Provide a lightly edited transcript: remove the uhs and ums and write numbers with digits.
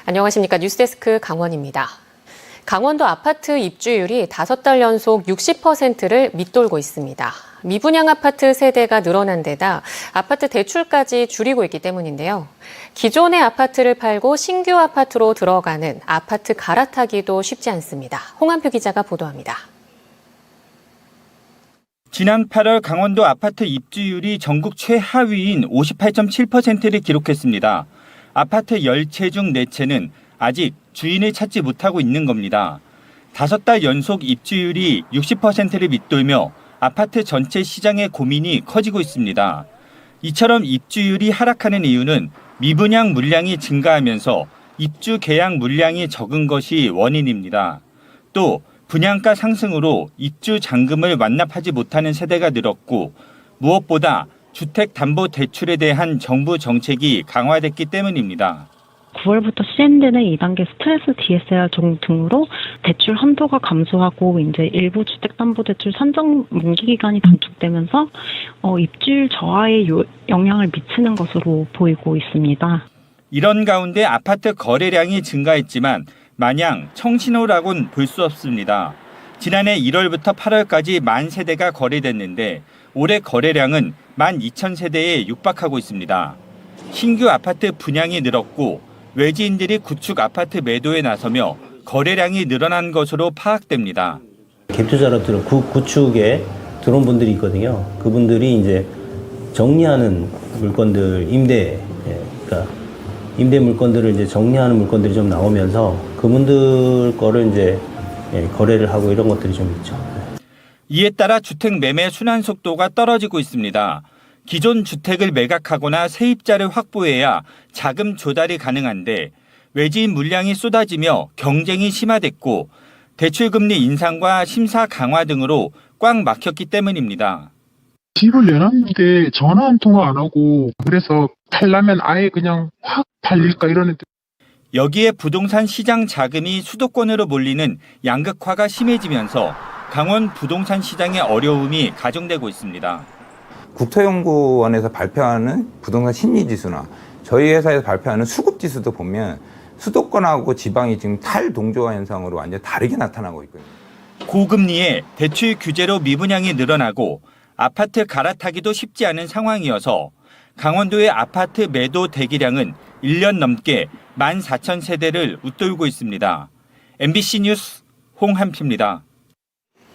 안녕하십니까. 뉴스데스크 강원입니다. 강원도 아파트 입주율이 5달 연속 60%를 밑돌고 있습니다. 미분양 아파트 세대가 늘어난 데다 아파트 대출까지 줄이고 있기 때문인데요. 기존의 아파트를 팔고 신규 아파트로 들어가는 아파트 갈아타기도 쉽지 않습니다. 홍한표 기자가 보도합니다. 지난 8월 강원도 아파트 입주율이 전국 최하위인 58.7%를 기록했습니다. 아파트 10채 중 4채는 아직 주인을 찾지 못하고 있는 겁니다. 5달 연속 입주율이 60%를 밑돌며 아파트 전체 시장의 고민이 커지고 있습니다. 이처럼 입주율이 하락하는 이유는 미분양 물량이 증가하면서 입주 계약 물량이 적은 것이 원인입니다. 또 분양가 상승으로 입주 잔금을 완납하지 못하는 세대가 늘었고 무엇보다 주택담보대출에 대한 정부 정책이 강화됐기 때문입니다. 9월부터 시행되는 2단계 스트레스 DSR 등으로 대출 한도가 감소하고 이제 일부 주택담보대출 산정 만기 기간이 단축되면서 입주율 저하에 영향을 미치는 것으로 보이고 있습니다. 이런 가운데 아파트 거래량이 증가했지만 마냥 청신호라고는 볼 수 없습니다. 지난해 1월부터 8월까지 10,000세대가 거래됐는데 올해 거래량은 12,000세대에 육박하고 있습니다. 신규 아파트 분양이 늘었고 외지인들이 구축 아파트 매도에 나서며 거래량이 늘어난 것으로 파악됩니다. 갭 투자로들은 구축에 들어온 분들이 있거든요. 그분들이 이제 정리하는 물건들 그러니까 임대 물건들을 이제 정리하는 물건들이 좀 나오면서 그분들 거를 이제 거래를 하고 이런 것들이 좀 있죠. 이에 따라 주택 매매 순환 속도가 떨어지고 있습니다. 기존 주택을 매각하거나 세입자를 확보해야 자금 조달이 가능한데 외지인 물량이 쏟아지며 경쟁이 심화됐고 대출금리 인상과 심사 강화 등으로 꽉 막혔기 때문입니다. 집을 내놨는데 전화 한 통화 안 하고 그래서 팔려면 아예 그냥 확 팔릴까 이러는데 여기에 부동산 시장 자금이 수도권으로 몰리는 양극화가 심해지면서 강원 부동산 시장의 어려움이 가중되고 있습니다. 국토연구원에서 발표하는 부동산 심리지수나 저희 회사에서 발표하는 수급지수도 보면 수도권하고 지방이 지금 탈동조화 현상으로 완전히 다르게 나타나고 있거든요. 고금리에 대출 규제로 미분양이 늘어나고 아파트 갈아타기도 쉽지 않은 상황이어서 강원도의 아파트 매도 대기량은 1년 넘게 14,000세대를 웃돌고 있습니다. MBC 뉴스 홍한표입니다.